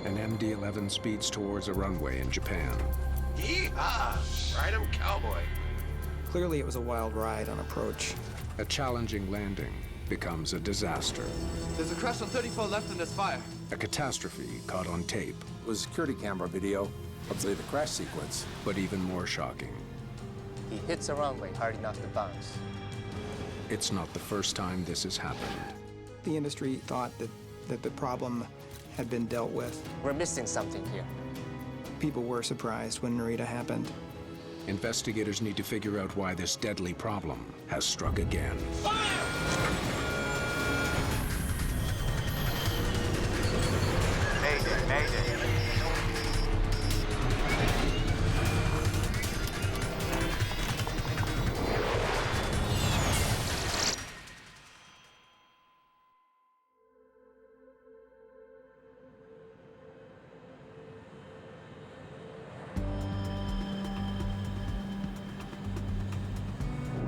An MD-11 speeds towards a runway in Japan. Yeehaw! Ride 'em, cowboy. Clearly, it was a wild ride on approach. A challenging landing becomes a disaster. There's a crash on 34 left and there's fire. A catastrophe caught on tape. It was security camera video of the crash sequence. But even more shocking, He hits the runway hard enough to bounce. it's not the first time this has happened. The industry thought that the problem had been dealt with. We're missing something here. People were surprised when Narita happened. Investigators need to figure out why this deadly problem has struck again. Mayday.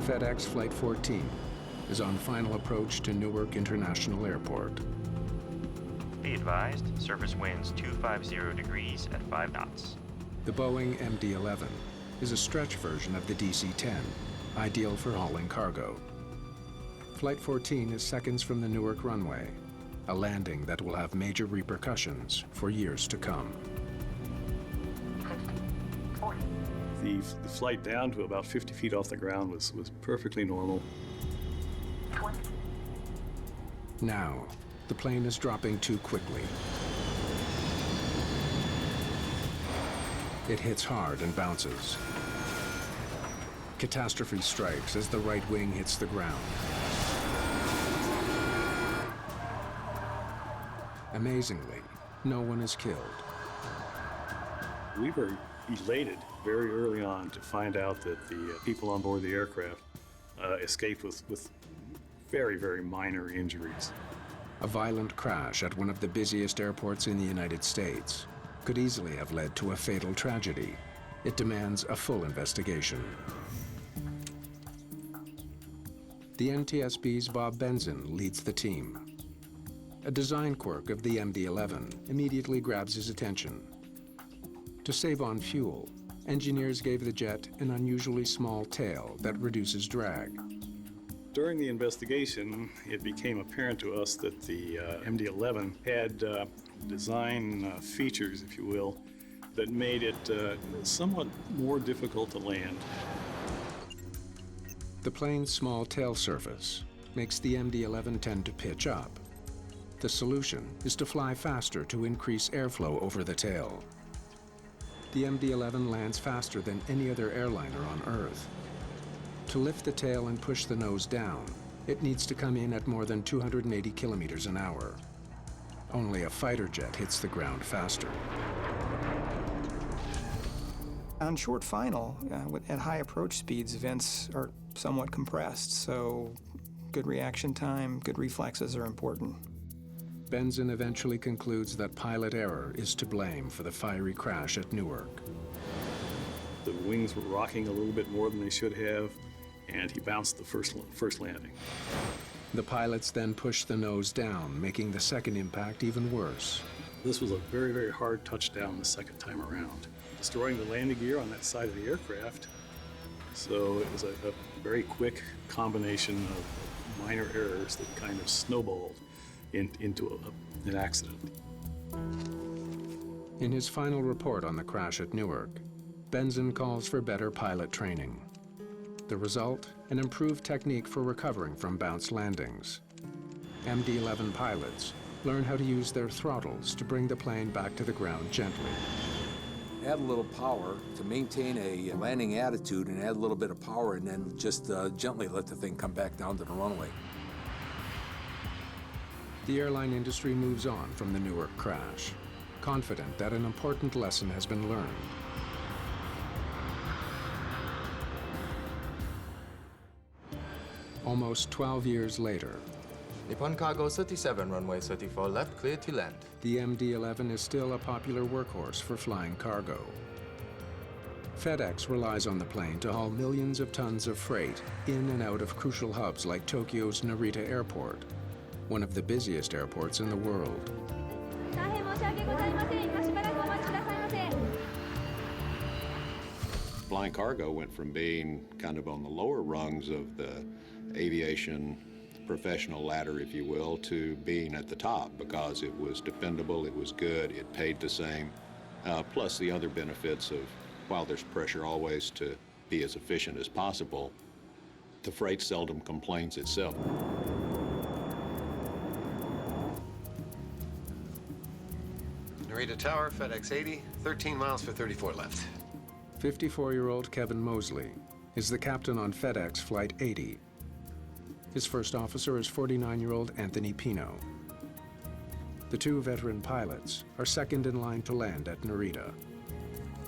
FedEx Flight 14 is on final approach to Newark International Airport. Be advised, surface winds 250 degrees at 5 knots. The Boeing MD-11 is a stretch version of the DC-10, ideal for hauling cargo. Flight 14 is seconds from the Newark runway, a landing that will have major repercussions for years to come. The flight down to about 50 feet off the ground was perfectly normal. Now, the plane is dropping too quickly. It hits hard and bounces. Catastrophe strikes as the right wing hits the ground. Amazingly, no one is killed. We were elated very early on to find out that the people on board the aircraft escaped with very, very minor injuries. A violent crash at one of the busiest airports in the United States could easily have led to a fatal tragedy. It demands a full investigation. The NTSB's Bob Benson leads the team. A design quirk of the MD-11 immediately grabs his attention. To save on fuel, engineers gave the jet an unusually small tail that reduces drag. During the investigation, it became apparent to us that the MD-11 had design features, if you will, that made it somewhat more difficult to land. The plane's small tail surface makes the MD-11 tend to pitch up. The solution is to fly faster to increase airflow over the tail. The MD-11 lands faster than any other airliner on Earth. To lift the tail and push the nose down, it needs to come in at more than 280 kilometers an hour. Only a fighter jet hits the ground faster. On short final, at high approach speeds, vents are somewhat compressed, so good reaction time, good reflexes are important. Benson eventually concludes that pilot error is to blame for the fiery crash at Newark. The wings were rocking a little bit more than they should have, and he bounced the first landing. The pilots then pushed the nose down, making the second impact even worse. This was a very, very hard touchdown the second time around, destroying the landing gear on that side of the aircraft. So it was a very quick combination of minor errors that kind of snowballed into an accident. In his final report on the crash at Newark, Benson calls for better pilot training. The result, an improved technique for recovering from bounced landings. MD-11 pilots learn how to use their throttles to bring the plane back to the ground gently. Add a little power to maintain a landing attitude and add a little bit of power and then just gently let the thing come back down to the runway. The airline industry moves on from the Newark crash, confident that an important lesson has been learned. Almost 12 years later, Nippon Cargo 37, runway 34 left, clear to land. the MD-11 is still a popular workhorse for flying cargo. FedEx relies on the plane to haul millions of tons of freight in and out of crucial hubs like Tokyo's Narita Airport, one of the busiest airports in the world. 大変申し訳ございません。今しばらくお待ちくださいませ。 Flying cargo went from being kind of on the lower rungs of the aviation professional ladder, if you will, to being at the top because it was dependable, it was good, it paid the same, plus the other benefits of, while there's pressure always to be as efficient as possible, the freight seldom complains itself. Narita Tower, FedEx 80, 13 miles for 34 left. 54-year-old Kevin Mosley is the captain on FedEx Flight 80. His first officer is 49-year-old Anthony Pino. The two veteran pilots are second in line to land at Narita.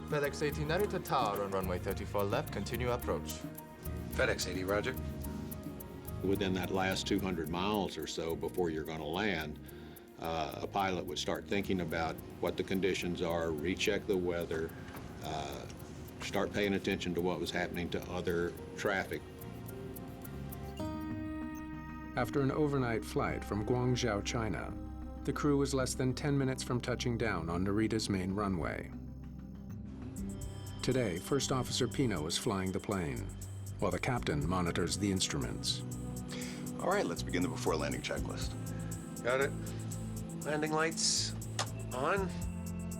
FedEx 80 Narita Tower on runway 34 left, continue approach. FedEx 80, roger. Within that last 200 miles or so before you're going to land, a pilot would start thinking about what the conditions are, recheck the weather, start paying attention to what was happening to other traffic. After an overnight flight from Guangzhou, China, the crew was less than 10 minutes from touching down on Narita's main runway. Today, First Officer Pino is flying the plane, while the captain monitors the instruments. All right, let's begin the before landing checklist. Got it. Landing lights on.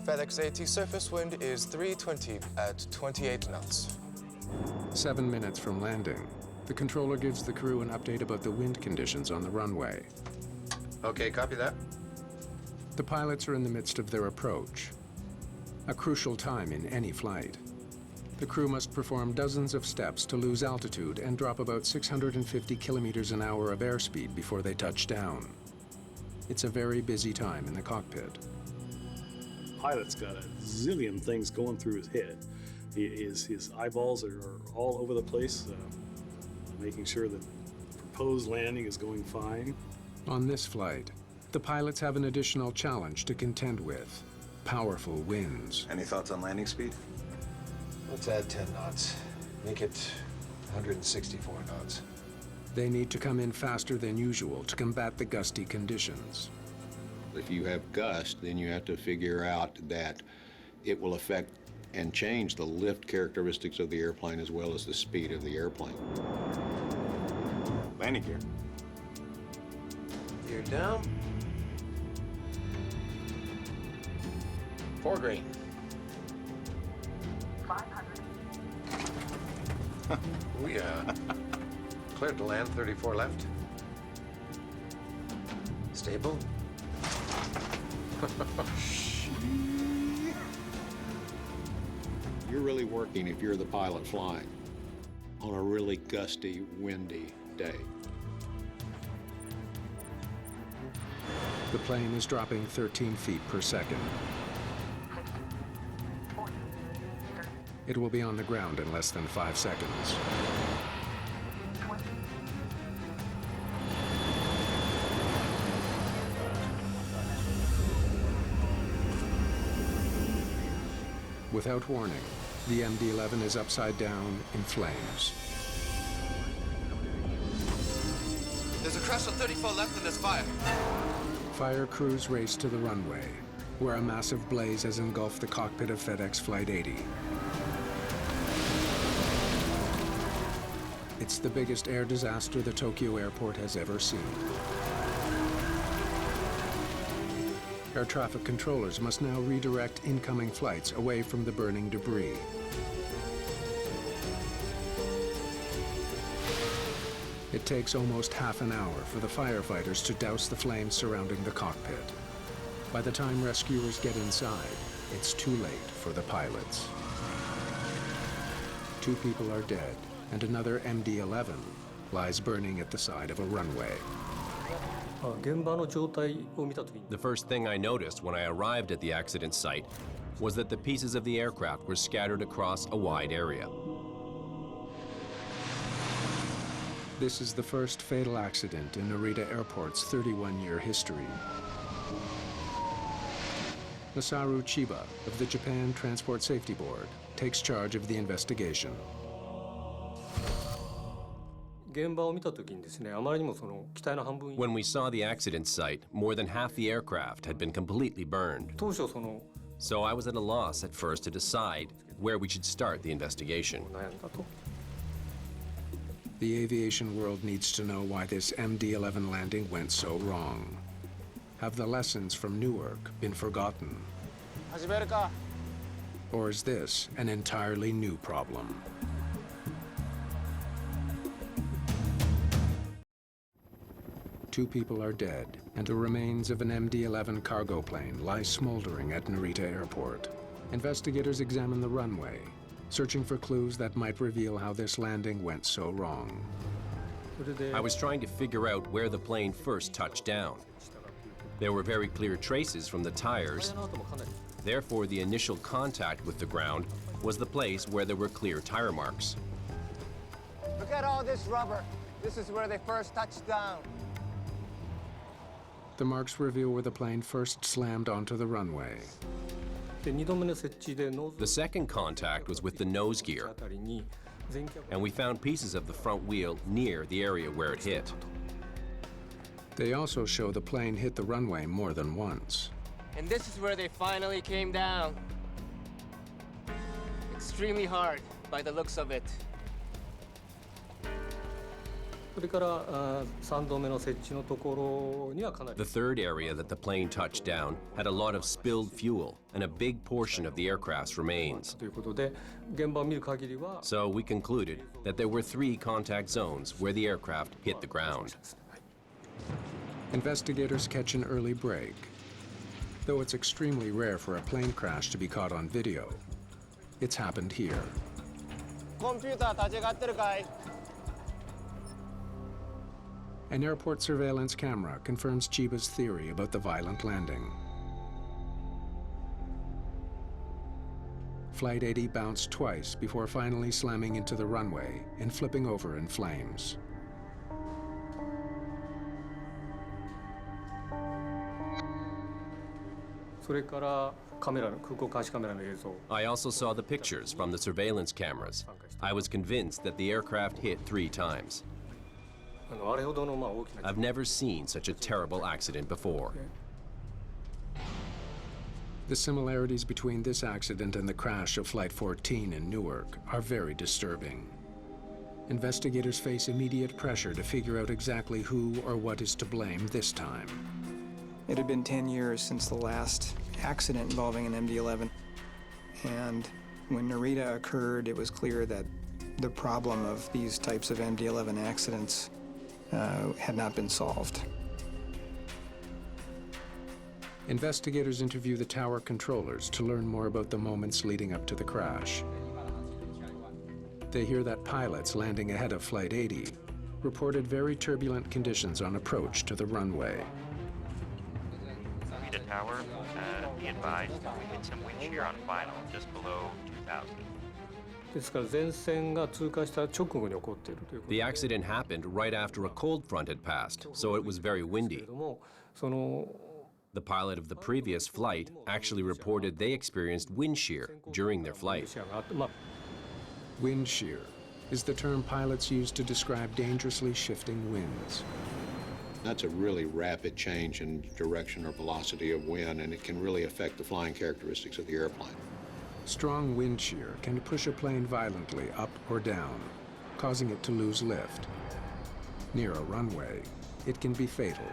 FedEx 80 surface wind is 320 at 28 knots. 7 minutes from landing, the controller gives the crew an update about the wind conditions on the runway. Okay, copy that. The pilots are in the midst of their approach, a crucial time in any flight. The crew must perform dozens of steps to lose altitude and drop about 650 kilometers an hour of airspeed before they touch down. It's a very busy time in the cockpit. Pilot's got a zillion things going through his head. His eyeballs are all over the place, making sure that the proposed landing is going fine. On this flight, the pilots have an additional challenge to contend with: powerful winds. Any thoughts on landing speed? Let's add 10 knots. Make it 164 knots. They need to come in faster than usual to combat the gusty conditions. If you have gust, then you have to figure out that it will affect and change the lift characteristics of the airplane as well as the speed of the airplane. Landing gear. Gear down. 4 green. 500. We cleared to land, 34 left. Stable. You're really working, if you're the pilot flying, on a really gusty, windy day. The plane is dropping 13 feet per second. It will be on the ground in less than 5 seconds. Without warning, the MD-11 is upside down in flames. There's a crash on 34 left and there's fire. Fire crews race to the runway, where a massive blaze has engulfed the cockpit of FedEx Flight 80. It's the biggest air disaster the Tokyo airport has ever seen. Air traffic controllers must now redirect incoming flights away from the burning debris. It takes almost half an hour for the firefighters to douse the flames surrounding the cockpit. By the time rescuers get inside, it's too late for the pilots. 2 people are dead, and another MD-11 lies burning at the side of a runway. The first thing I noticed when I arrived at the accident site was that the pieces of the aircraft were scattered across a wide area. This is the first fatal accident in Narita Airport's 31-year history. Masaru Chiba of the Japan Transport Safety Board takes charge of the investigation. When we saw the accident site, more than half the aircraft had been completely burned. So I was at a loss at first to decide where we should start the investigation. The aviation world needs to know why this MD-11 landing went so wrong. Have the lessons from Newark been forgotten? Or is this an entirely new problem? Two people are dead, and the remains of an MD-11 cargo plane lie smoldering at Narita Airport. Investigators examine the runway, searching for clues that might reveal how this landing went so wrong. I was trying to figure out where the plane first touched down. There were very clear traces from the tires. Therefore, the initial contact with the ground was the place where there were clear tire marks. Look at all this rubber. This is where they first touched down. The marks reveal where the plane first slammed onto the runway. The second contact was with the nose gear, and we found pieces of the front wheel near the area where it hit. They also show the plane hit the runway more than once. And this is where they finally came down. Extremely hard, by the looks of it. The third area that the plane touched down had a lot of spilled fuel and a big portion of the aircraft's remains. So we concluded that there were 3 contact zones where the aircraft hit the ground. Investigators catch an early break. Though it's extremely rare for a plane crash to be caught on video, it's happened here. An airport surveillance camera confirms Chiba's theory about the violent landing. Flight 80 bounced twice before finally slamming into the runway and flipping over in flames. I also saw the pictures from the surveillance cameras. I was convinced that the aircraft hit 3 times. I've never seen such a terrible accident before. The similarities between this accident and the crash of Flight 14 in Newark are very disturbing. Investigators face immediate pressure to figure out exactly who or what is to blame this time. It had been 10 years since the last accident involving an MD-11, and when Narita occurred, it was clear that the problem of these types of MD-11 accidents had not been solved. Investigators interview the tower controllers to learn more about the moments leading up to the crash. They hear that pilots landing ahead of Flight 80 reported very turbulent conditions on approach to the runway. The tower, be advised, we hit some wind shear on final just below 2,000. The accident happened right after a cold front had passed, so it was very windy. The pilot of the previous flight actually reported they experienced wind shear during their flight. Wind shear is the term pilots use to describe dangerously shifting winds. That's a really rapid change in direction or velocity of wind, and it can really affect the flying characteristics of the airplane. Strong wind shear can push a plane violently up or down, causing it to lose lift. Near a runway, it can be fatal.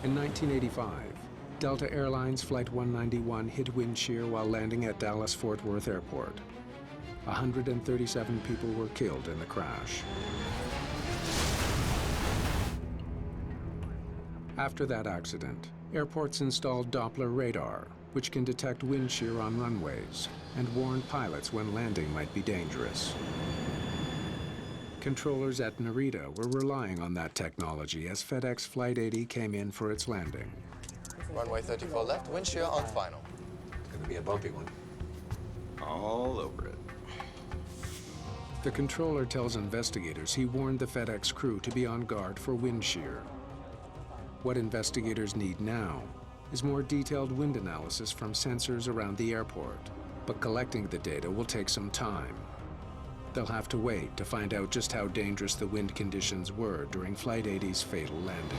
In 1985, Delta Airlines Flight 191 hit wind shear while landing at Dallas-Fort Worth Airport. 137 people were killed in the crash. After that accident, airports installed Doppler radar, which can detect wind shear on runways and warn pilots when landing might be dangerous. Controllers at Narita were relying on that technology as FedEx Flight 80 came in for its landing. Runway 34 left, wind shear on final. It's gonna be a bumpy one. All over it. The controller tells investigators he warned the FedEx crew to be on guard for wind shear. What investigators need now is more detailed wind analysis from sensors around the airport, but collecting the data will take some time. They'll have to wait to find out just how dangerous the wind conditions were during Flight 80's fatal landing.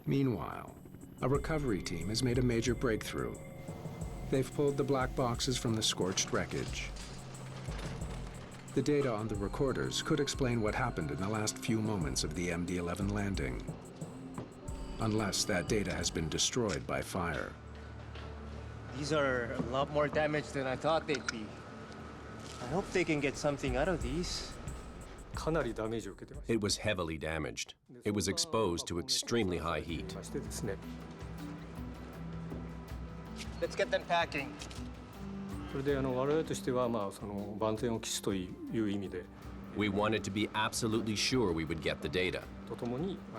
Meanwhile, a recovery team has made a major breakthrough. They've pulled the black boxes from the scorched wreckage. The data on the recorders could explain what happened in the last few moments of the MD-11 landing, unless that data has been destroyed by fire. These are a lot more damaged than I thought they'd be. I hope they can get something out of these. It was heavily damaged. It was exposed to extremely high heat. Let's get them packing. We wanted to be absolutely sure we would get the data.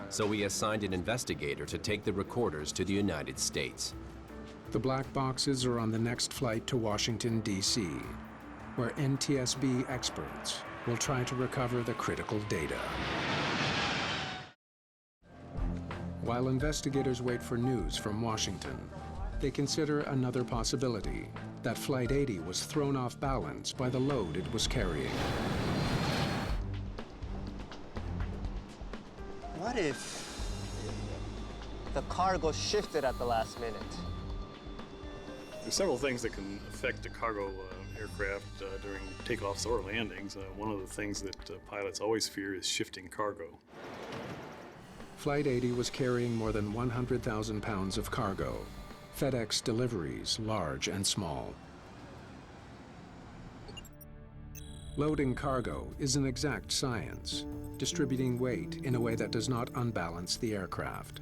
So we assigned an investigator to take the recorders to the United States. The black boxes are on the next flight to Washington, D.C., where NTSB experts will try to recover the critical data. While investigators wait for news from Washington, they consider another possibility, that Flight 80 was thrown off balance by the load it was carrying. What if the cargo shifted at the last minute? There's several things that can affect a cargo aircraft during takeoffs or landings. One of the things that pilots always fear is shifting cargo. Flight 80 was carrying more than 100,000 pounds of cargo, FedEx deliveries, large and small. Loading cargo is an exact science, distributing weight in a way that does not unbalance the aircraft.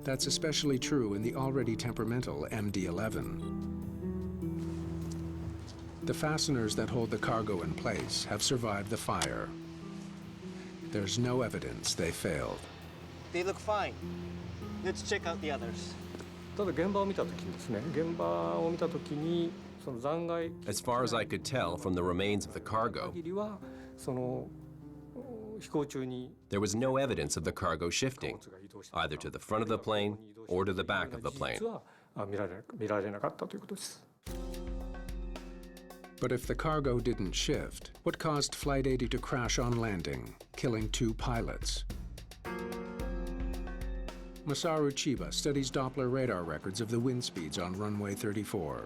That's especially true in the already temperamental MD-11. The fasteners that hold the cargo in place have survived the fire. There's no evidence they failed. They look fine. Let's check out the others. As far as I could tell from the remains of the cargo, there was no evidence of the cargo shifting, either to the front of the plane or to the back of the plane. But if the cargo didn't shift, what caused Flight 80 to crash on landing, killing 2 pilots? Masaru Chiba studies Doppler radar records of the wind speeds on runway 34.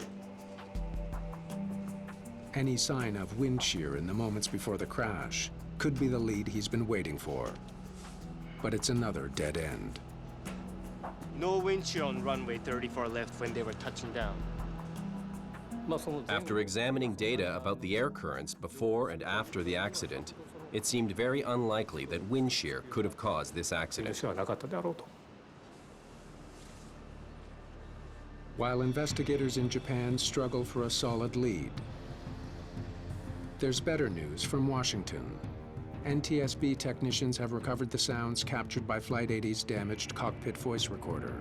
Any sign of wind shear in the moments before the crash could be the lead he's been waiting for. But it's another dead end. No wind shear on runway 34 left when they were touching down. After examining data about the air currents before and after the accident, it seemed very unlikely that wind shear could have caused this accident. While investigators in Japan struggle for a solid lead, there's better news from Washington. NTSB technicians have recovered the sounds captured by Flight 80's damaged cockpit voice recorder.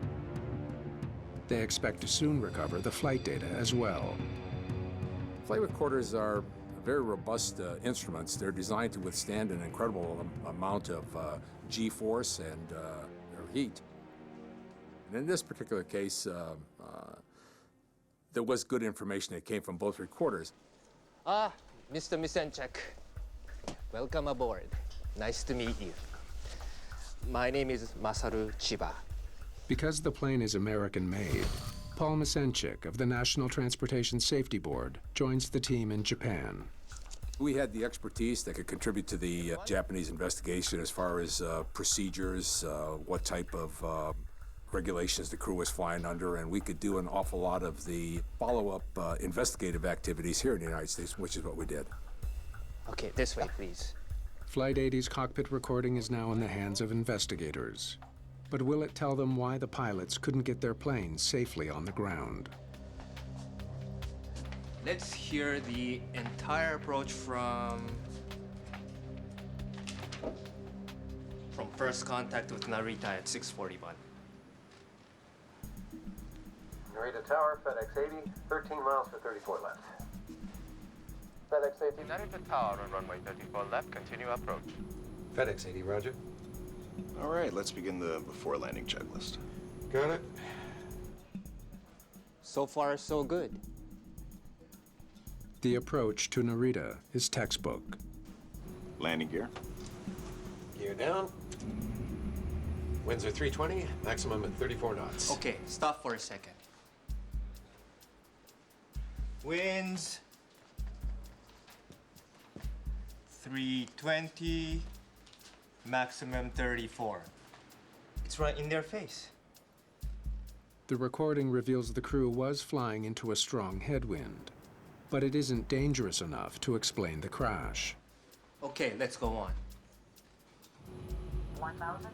They expect to soon recover the flight data as well. Flight recorders are very robust instruments. They're designed to withstand an incredible amount of G-force and heat. And in this particular case, there was good information that came from both recorders. Ah, Mr. Misenchuk. Welcome aboard. Nice to meet you. My name is Masaru Chiba. Because the plane is American-made, Paul Misenchuk of the National Transportation Safety Board joins the team in Japan. We had the expertise that could contribute to the Japanese investigation as far as procedures, what type of regulations the crew was flying under, and we could do an awful lot of the follow-up investigative activities here in the United States, which is what we did. Okay, this way, please. Flight 80's cockpit recording is now in the hands of investigators. But will it tell them why the pilots couldn't get their plane safely on the ground? Let's hear the entire approach from first contact with Narita at 6:41. Narita Tower, FedEx 80, 13 miles for 34 left. FedEx 80. Narita Tower on runway 34 left, continue approach. FedEx 80, roger. All right, let's begin the before landing checklist. Got it. So far, so good. The approach to Narita is textbook. Landing gear. Gear down. Winds are 320, maximum at 34 knots. Okay, stop for a second. Winds 320, maximum 34. It's right in their face. The recording reveals the crew was flying into a strong headwind, but it isn't dangerous enough to explain the crash. Okay, let's go on. 1,000.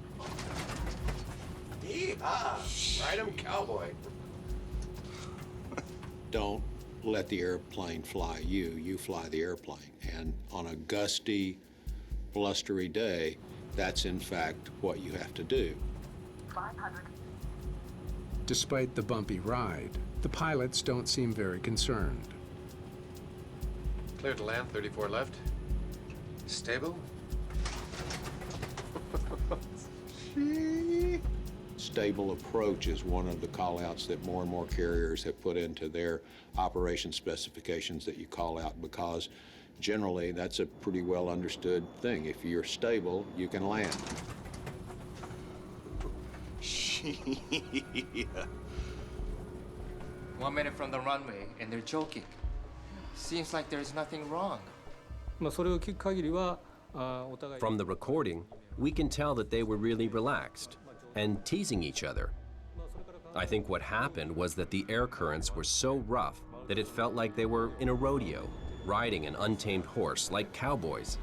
Yeehaw! Ride 'em, cowboy. Don't let the airplane fly you, you fly the airplane. And on a gusty, blustery day, that's in fact what you have to do. 500. Despite the bumpy ride, the pilots don't seem very concerned. Clear to land, 34 left. Stable. Stable approach is one of the call-outs that more and more carriers have put into their operation specifications that you call out, because generally that's a pretty well understood thing. If you're stable, you can land. 1 minute from the runway, and they're joking. Seems like there's nothing wrong. From the recording, we can tell that they were really relaxed and teasing each other. I think what happened was that the air currents were so rough that it felt like they were in a rodeo, riding an untamed horse like cowboys.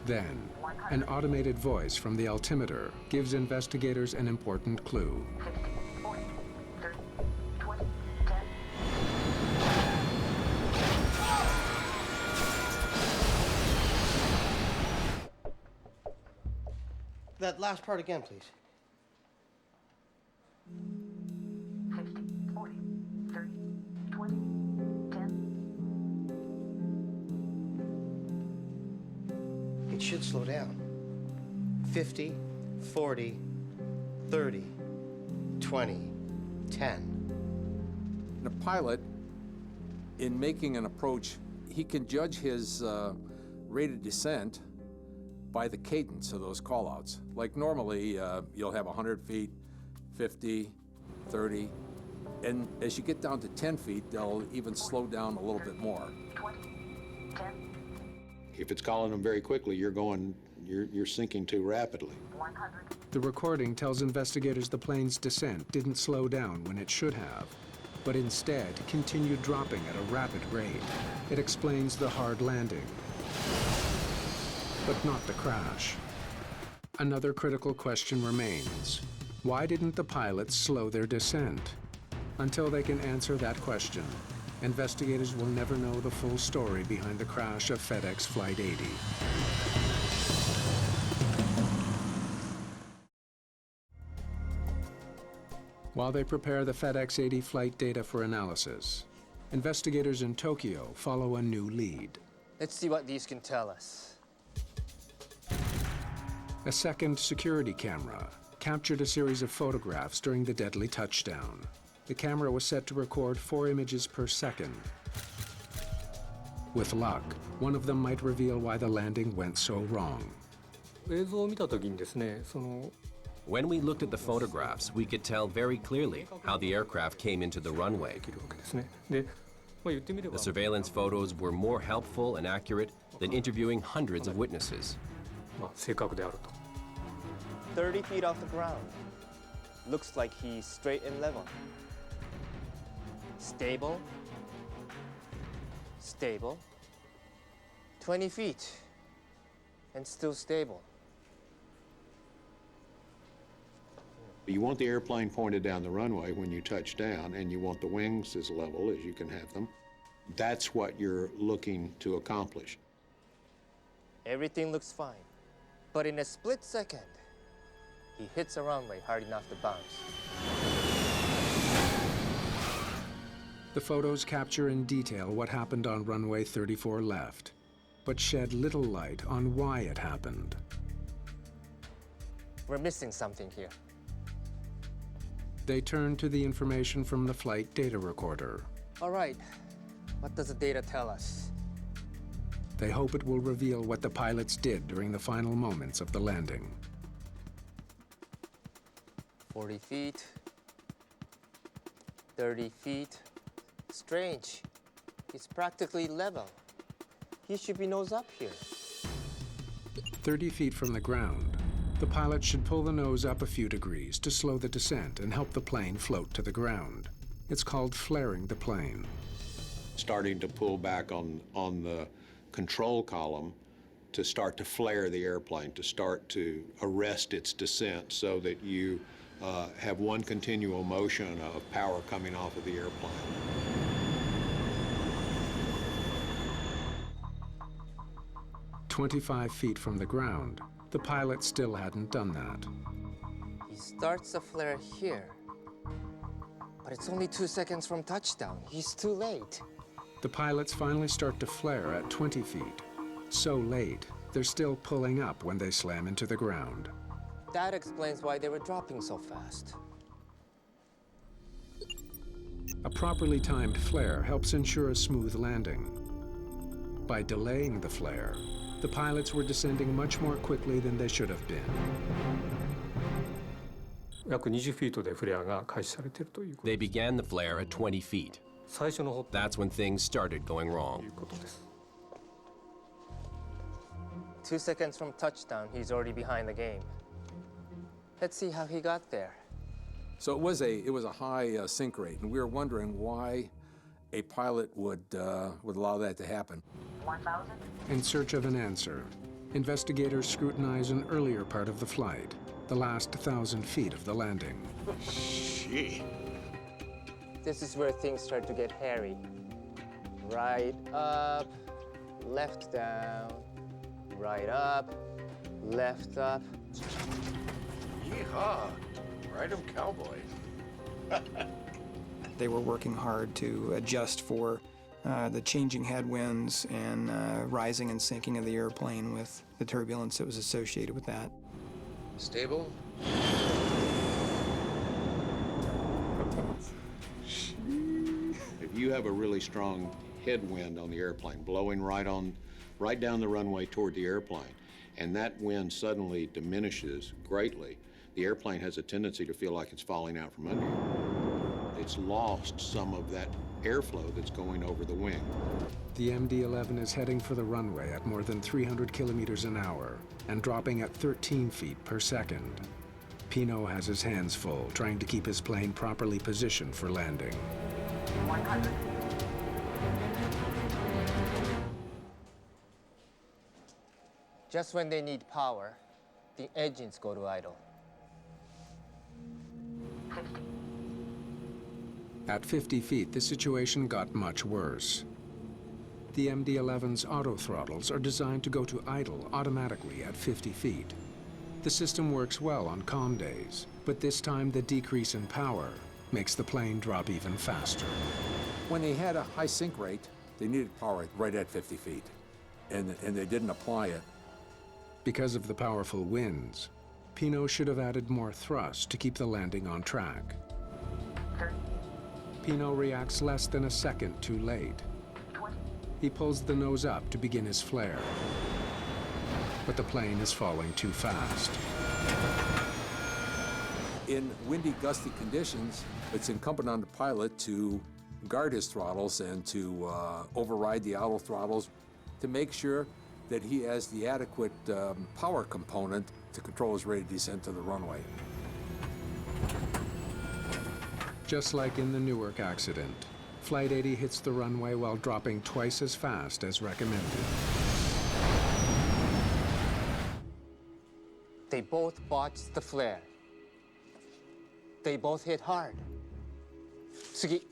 Then, an automated voice from the altimeter gives investigators an important clue. 50, 40, 30, 20, 10. That last part again, please. 50, 40, 30, 20, 10. It should slow down. 50, 40, 30, 20, 10. The pilot, in making an approach, he can judge his rate of descent by the cadence of those call-outs. Like normally, you'll have 100 feet, 50, 30, and as you get down to 10 feet, they'll even slow down a little bit more. 20, 10, If it's calling them very quickly, you're sinking too rapidly. 100. The recording tells investigators the plane's descent didn't slow down when it should have, but instead continued dropping at a rapid rate. It explains the hard landing, but not the crash. Another critical question remains. Why didn't the pilots slow their descent? Until they can answer that question, investigators will never know the full story behind the crash of FedEx Flight 80. While they prepare the FedEx 80 flight data for analysis, investigators in Tokyo follow a new lead. Let's see what these can tell us. A second security camera captured a series of photographs during the deadly touchdown. The camera was set to record 4 images per second. With luck, one of them might reveal why the landing went so wrong. When we looked at the photographs, we could tell very clearly how the aircraft came into the runway. The surveillance photos were more helpful and accurate than interviewing hundreds of witnesses. 30 feet off the ground. Looks like he's straight and level. Stable. Stable. 20 feet. And still stable. You want the airplane pointed down the runway when you touch down, and you want the wings as level as you can have them. That's what you're looking to accomplish. Everything looks fine. But in a split second, he hits a runway hard enough to bounce. The photos capture in detail what happened on runway 34 left, but shed little light on why it happened. We're missing something here. They turn to the information from the flight data recorder. All right, what does the data tell us? They hope it will reveal what the pilots did during the final moments of the landing. 40 feet, 30 feet. Strange. It's practically level. He should be nose up here. 30 feet from the ground, the pilot should pull the nose up a few degrees to slow the descent and help the plane float to the ground. It's called flaring the plane. Starting to pull back on the control column to start to flare the airplane, to start to arrest its descent so that you have one continual motion of power coming off of the airplane. "25 feet from the ground, the pilot still hadn't done that. He starts the flare here. But it's only 2 seconds from touchdown. He's too late. The pilots finally start to flare at 20 feet. So late, they're still pulling up when they slam into the ground. That explains why they were dropping so fast. A properly timed flare helps ensure a smooth landing. By delaying the flare, the pilots were descending much more quickly than they should have been. They began the flare at 20 feet. That's when things started going wrong. 2 seconds from touchdown, he's already behind the game. Let's see how he got there. So it was a high sink rate, and we were wondering why a pilot would allow that to happen. 1,000. In search of an answer, investigators scrutinize an earlier part of the flight, the last 1,000 feet of the landing. Gee. This is where things start to get hairy. Right up, left down, right up, left up. Yeehaw. Ride 'em cowboys. They were working hard to adjust for the changing headwinds and rising and sinking of the airplane with the turbulence that was associated with that. Stable. If you have a really strong headwind on the airplane, blowing right down the runway toward the airplane, and that wind suddenly diminishes greatly, the airplane has a tendency to feel like it's falling out from under you. It's lost some of that airflow that's going over the wing. The MD-11 is heading for the runway at more than 300 kilometers an hour and dropping at 13 feet per second. Pino has his hands full trying to keep his plane properly positioned for landing. 100. Just when they need power, the engines go to idle. 50. At 50 feet, the situation got much worse. The MD-11's auto throttles are designed to go to idle automatically at 50 feet. The system works well on calm days, but this time the decrease in power makes the plane drop even faster. When they had a high sink rate, they needed power right at 50 feet, and they didn't apply it. Because of the powerful winds, Pino should have added more thrust to keep the landing on track. 30. Pino reacts less than a second too late. 20. He pulls the nose up to begin his flare, but the plane is falling too fast. In windy, gusty conditions, it's incumbent on the pilot to guard his throttles and to override the auto throttles to make sure that he has the adequate power component to control his rate of descent to the runway. Just like in the Newark accident, Flight 80 hits the runway while dropping twice as fast as recommended. They both botched the flare. They both hit hard. Tsugi.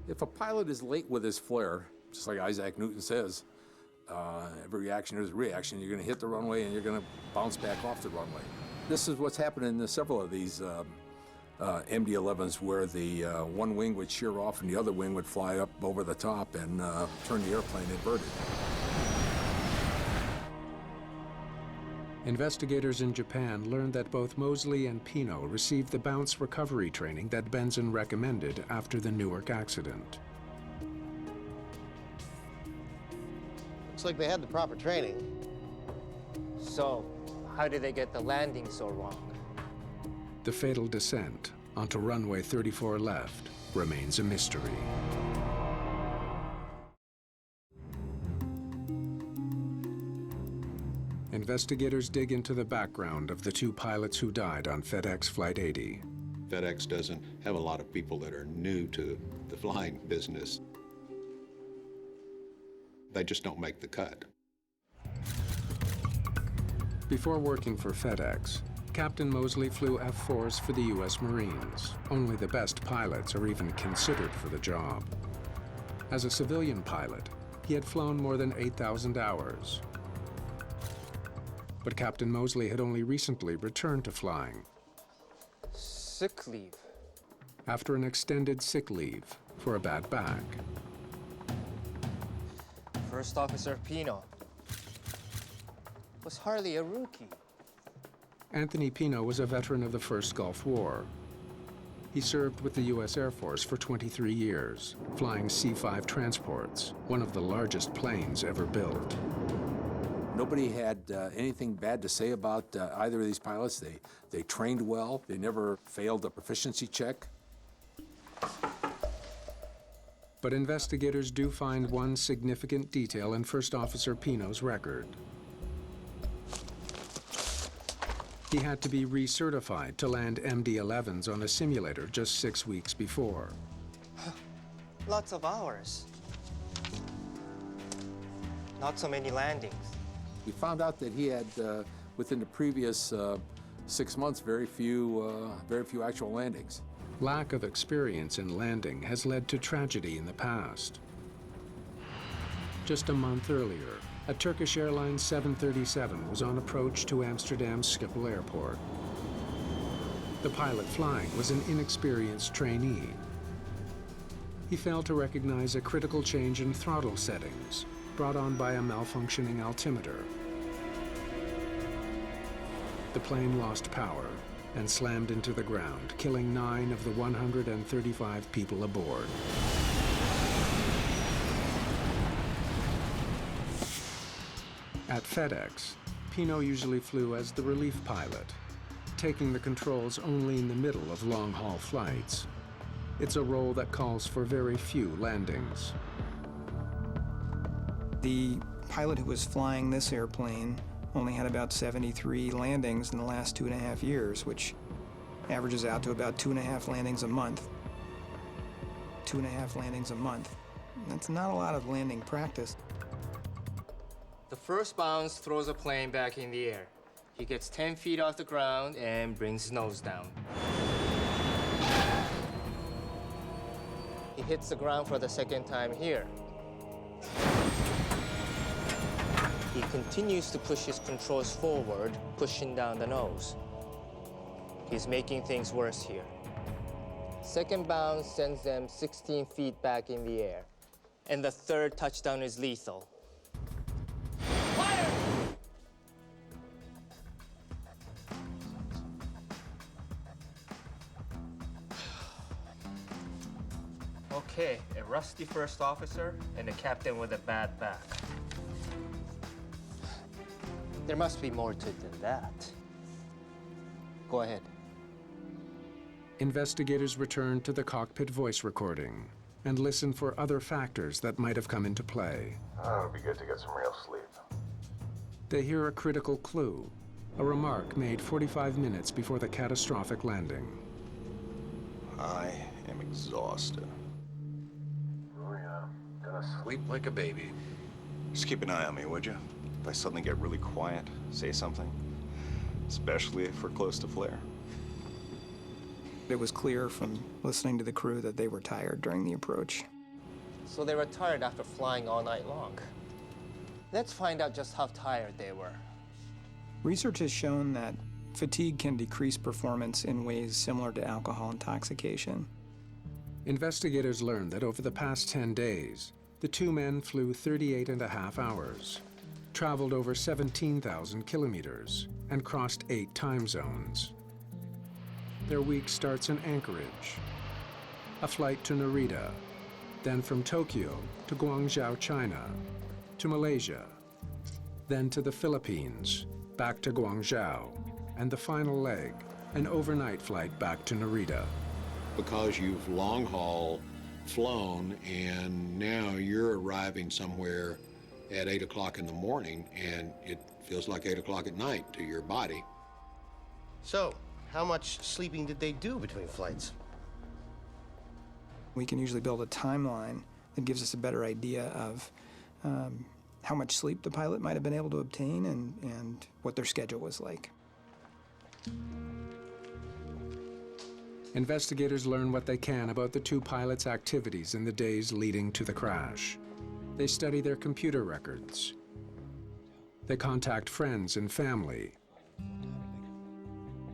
If a pilot is late with his flare, just like Isaac Newton says, every reaction is a reaction. You're going to hit the runway and you're going to bounce back off the runway. This is what's happening in several of these MD-11s where the one wing would shear off and the other wing would fly up over the top and turn the airplane inverted. Investigators in Japan learned that both Mosley and Pino received the bounce recovery training that Benson recommended after the Newark accident. Looks like they had the proper training. So, how did they get the landing so wrong? The fatal descent onto runway 34 left remains a mystery. Investigators dig into the background of the two pilots who died on FedEx Flight 80. FedEx doesn't have a lot of people that are new to the flying business. They just don't make the cut. Before working for FedEx, Captain Mosley flew F-4s for the U.S. Marines. Only the best pilots are even considered for the job. As a civilian pilot, he had flown more than 8,000 hours. But Captain Mosley had only recently returned to flying. Sick leave. After an extended sick leave for a bad back. First Officer Pino was hardly a rookie. Anthony Pino was a veteran of the First Gulf War. He served with the U.S. Air Force for 23 years, flying C-5 transports, one of the largest planes ever built. Nobody had anything bad to say about either of these pilots. They trained well. They never failed a proficiency check. But investigators do find one significant detail in First Officer Pino's record. He had to be recertified to land MD-11s on a simulator just 6 weeks before. Lots of hours. Not so many landings. We found out that he had, within the previous 6 months, very few actual landings. Lack of experience in landing has led to tragedy in the past. Just a month earlier, a Turkish Airlines 737 was on approach to Amsterdam's Schiphol Airport. The pilot flying was an inexperienced trainee. He failed to recognize a critical change in throttle settings brought on by a malfunctioning altimeter. The plane lost power and slammed into the ground, killing 9 of the 135 people aboard. At FedEx, Pino usually flew as the relief pilot, taking the controls only in the middle of long-haul flights. It's a role that calls for very few landings. The pilot who was flying this airplane only had about 73 landings in the last 2.5 years, which averages out to about 2.5 landings a month. 2.5 landings a month. That's not a lot of landing practice. The first bounce throws a plane back in the air. He gets 10 feet off the ground and brings his nose down. He hits the ground for the second time here. He continues to push his controls forward, pushing down the nose. He's making things worse here. Second bounce sends them 16 feet back in the air. And the third touchdown is lethal. Fire! Okay, a rusty first officer and a captain with a bad back. There must be more to it than that. Go ahead. Investigators return to the cockpit voice recording and listen for other factors that might have come into play. It would be good to get some real sleep. They hear a critical clue, a remark made 45 minutes before the catastrophic landing. I am exhausted. Oh yeah, gonna sleep like a baby. Just keep an eye on me, would you? If I suddenly get really quiet, say something. Especially if we're close to flare. It was clear from listening to the crew that they were tired during the approach. So they were tired after flying all night long. Let's find out just how tired they were. Research has shown that fatigue can decrease performance in ways similar to alcohol intoxication. Investigators learned that over the past 10 days, the two men flew 38.5 hours. traveled over 17,000 kilometers, and crossed 8 time zones. Their week starts in Anchorage, a flight to Narita, then from Tokyo to Guangzhou, China, to Malaysia, then to the Philippines, back to Guangzhou, and the final leg, an overnight flight back to Narita. Because you've long haul flown and now you're arriving somewhere at 8 o'clock in the morning and it feels like 8 o'clock at night to your body. So, how much sleeping did they do between flights? We can usually build a timeline that gives us a better idea of how much sleep the pilot might have been able to obtain and what their schedule was like. Investigators learn what they can about the 2 pilots' activities in the days leading to the crash. They study their computer records. They contact friends and family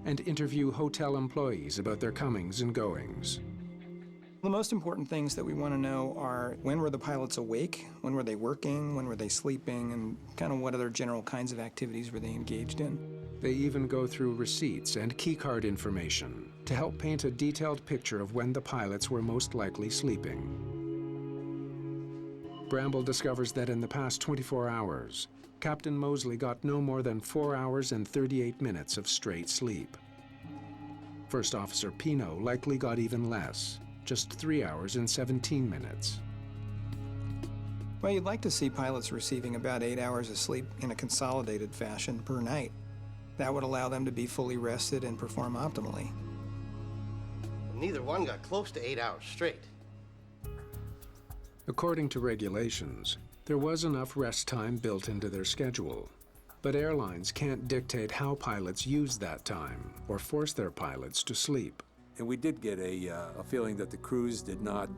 and interview hotel employees about their comings and goings. The most important things that we want to know are when were the pilots awake, when were they working, when were they sleeping, and kind of what other general kinds of activities were they engaged in. They even go through receipts and keycard information to help paint a detailed picture of when the pilots were most likely sleeping. Bramble discovers that in the past 24 hours, Captain Mosley got no more than 4 hours and 38 minutes of straight sleep. First Officer Pino likely got even less, just 3 hours and 17 minutes. Well, you'd like to see pilots receiving about 8 hours of sleep in a consolidated fashion per night. That would allow them to be fully rested and perform optimally. Neither one got close to 8 hours straight. According to regulations, there was enough rest time built into their schedule. But airlines can't dictate how pilots use that time or force their pilots to sleep. And we did get a feeling that the crews did not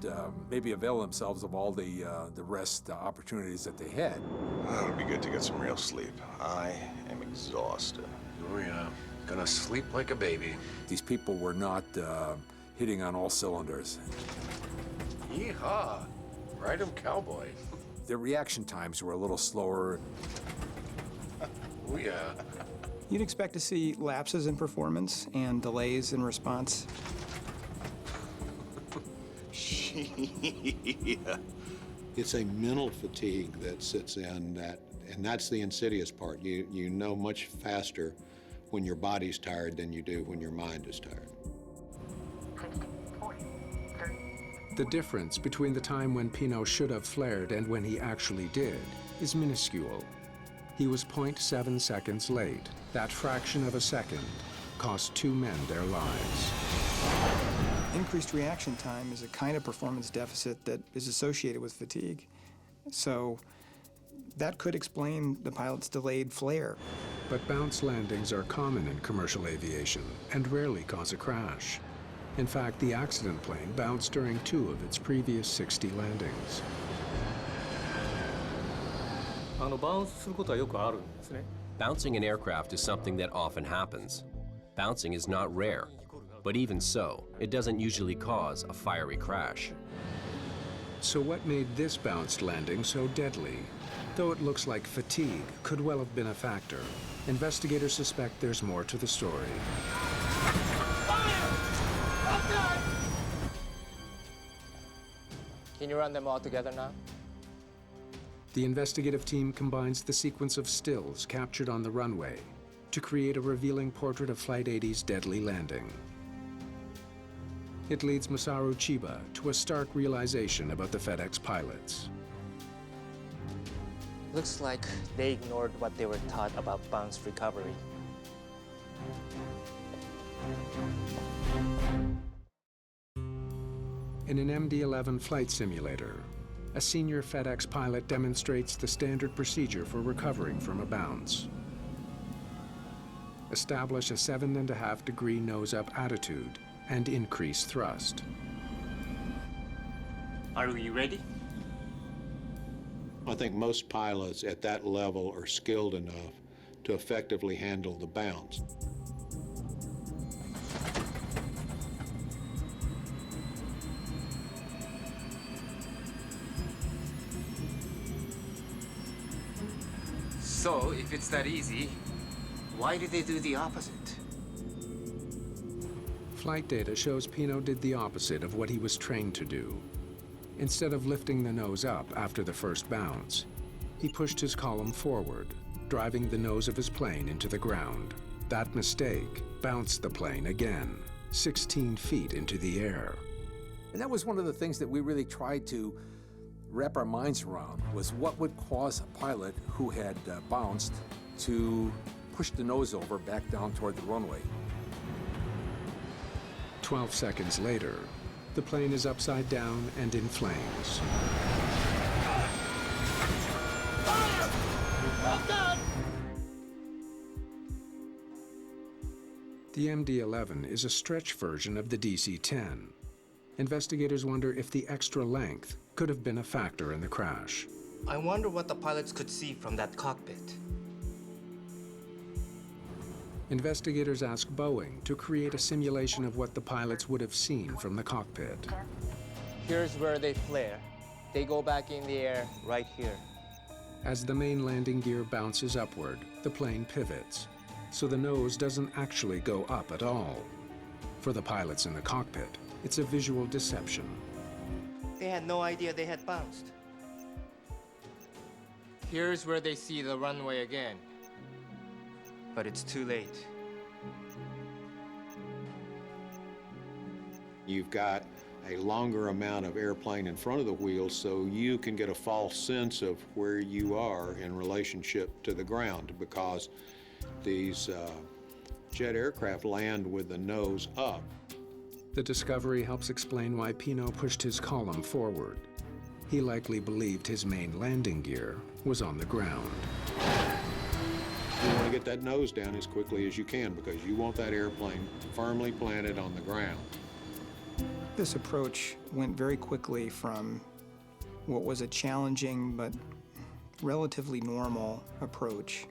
maybe avail themselves of all the rest opportunities that they had. It would be good to get some real sleep. I am exhausted. Oh yeah, gonna sleep like a baby. These people were not hitting on all cylinders. Yeehaw! Ride 'em, cowboy. Their reaction times were a little slower. Oh yeah. You'd expect to see lapses in performance and delays in response. Yeah. It's a mental fatigue that sits in that, and that's the insidious part. You know much faster when your body's tired than you do when your mind is tired. 60, 40, 30. The difference between the time when Pino should have flared and when he actually did is minuscule. He was 0.7 seconds late. That fraction of a second cost 2 men their lives. Increased reaction time is a kind of performance deficit that is associated with fatigue. So that could explain the pilot's delayed flare. But bounce landings are common in commercial aviation and rarely cause a crash. In fact, the accident plane bounced during 2 of its previous 60 landings. Bouncing an aircraft is something that often happens. Bouncing is not rare, but even so, it doesn't usually cause a fiery crash. So what made this bounced landing so deadly? Though it looks like fatigue could well have been a factor, investigators suspect there's more to the story. Can you run them all together now? The investigative team combines the sequence of stills captured on the runway to create a revealing portrait of Flight 80's deadly landing. It leads Masaru Chiba to a stark realization about the FedEx pilots. Looks like they ignored what they were taught about bounce recovery. In an MD-11 flight simulator, a senior FedEx pilot demonstrates the standard procedure for recovering from a bounce. Establish a 7.5-degree nose-up attitude and increase thrust. Are we ready? I think most pilots at that level are skilled enough to effectively handle the bounce. So, if it's that easy, why did they do the opposite? Flight data shows Pino did the opposite of what he was trained to do. Instead of lifting the nose up after the first bounce, he pushed his column forward, driving the nose of his plane into the ground. That mistake bounced the plane again, 16 feet into the air. And that was one of the things that we really tried to wrap our minds around, was what would cause a pilot who had bounced to push the nose over back down toward the runway. 12 seconds later, the plane is upside down and in flames. The MD-11 is a stretch version of the DC-10. Investigators wonder if the extra length could have been a factor in the crash. I wonder what the pilots could see from that cockpit. Investigators ask Boeing to create a simulation of what the pilots would have seen from the cockpit. Here's where they flare. They go back in the air right here. As the main landing gear bounces upward, the plane pivots, so the nose doesn't actually go up at all. For the pilots in the cockpit, it's a visual deception. They had no idea they had bounced. Here's where they see the runway again. But it's too late. You've got a longer amount of airplane in front of the wheels, so you can get a false sense of where you are in relationship to the ground, because these jet aircraft land with the nose up. The discovery helps explain why Pino pushed his column forward. He likely believed his main landing gear was on the ground. You want to get that nose down as quickly as you can, because you want that airplane firmly planted on the ground. This approach went very quickly from what was a challenging but relatively normal approach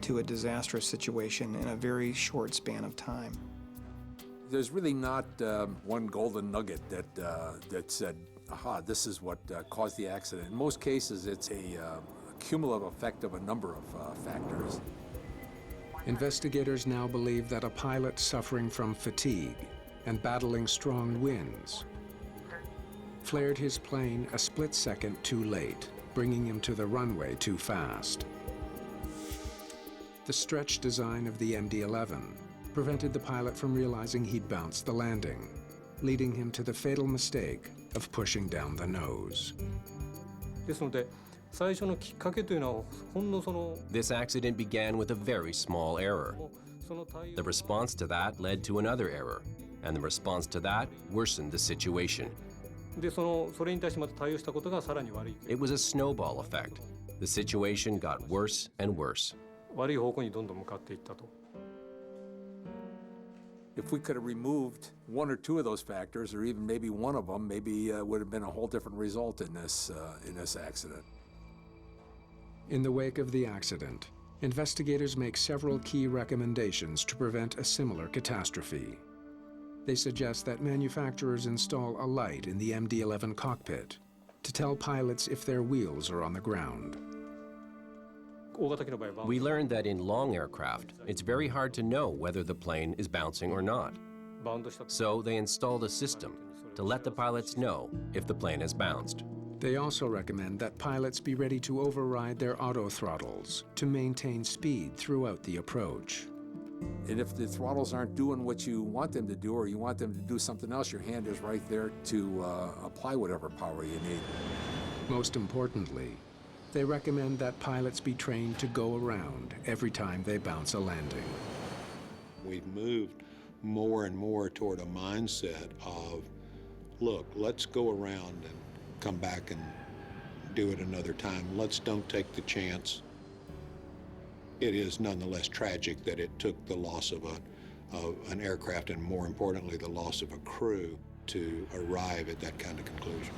to a disastrous situation in a very short span of time. There's really not one golden nugget that said, aha, this is what caused the accident. In most cases, it's a cumulative effect of a number of factors. Investigators now believe that a pilot suffering from fatigue and battling strong winds flared his plane a split second too late, bringing him to the runway too fast. The stretch design of the MD-11 prevented the pilot from realizing he'd bounced the landing, leading him to the fatal mistake of pushing down the nose. This accident began with a very small error. The response to that led to another error, and the response to that worsened the situation. It was a snowball effect. The situation got worse and worse. If we could have removed one or two of those factors, or even maybe one of them, maybe would have been a whole different result in this accident. In the wake of the accident, investigators make several key recommendations to prevent a similar catastrophe. They suggest that manufacturers install a light in the MD-11 cockpit to tell pilots if their wheels are on the ground. We learned that in long aircraft, it's very hard to know whether the plane is bouncing or not. So they installed a system to let the pilots know if the plane has bounced. They also recommend that pilots be ready to override their auto throttles to maintain speed throughout the approach. And if the throttles aren't doing what you want them to do, or you want them to do something else, your hand is right there to apply whatever power you need. Most importantly, they recommend that pilots be trained to go around every time they bounce a landing. We've moved more and more toward a mindset of, look, let's go around and come back and do it another time. Let's don't take the chance. It is nonetheless tragic that it took the loss of an aircraft, and more importantly, the loss of a crew, to arrive at that kind of conclusion.